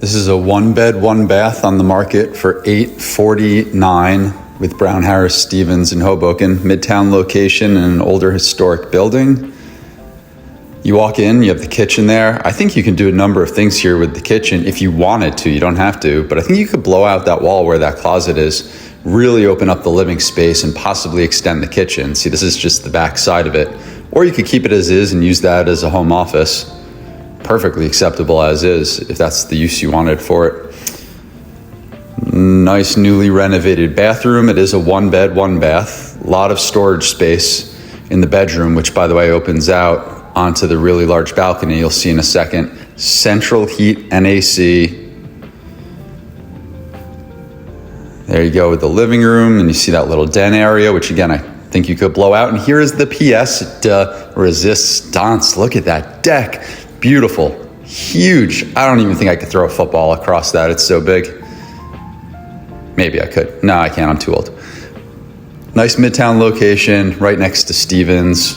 This is a 1-bed, 1-bath on the market for $849 with Brown Harris Stevens in Hoboken, midtown location in an older historic building. You walk in, you have the kitchen there. I think you can do a number of things here with the kitchen if you wanted to. You don't have to, but I think you could blow out that wall where that closet is, really open up the living space and possibly extend the kitchen. See, this is just the back side of it. Or you could keep it as is and use that as a home office. Perfectly acceptable as is, if that's the use you wanted for it. Nice newly renovated bathroom. It is a 1-bed, 1-bath. A lot of storage space in the bedroom, which by the way opens out onto the really large balcony you'll see in a second. Central heat and AC. There you go with the living room, and you see that little den area, which again, I think you could blow out. And here is the PS de resistance. Look at that deck. Beautiful, huge. I don't even think I could throw a football across that. It's so big. Maybe I could. No, I can't. I'm too old. Nice midtown location, right next to Stevens.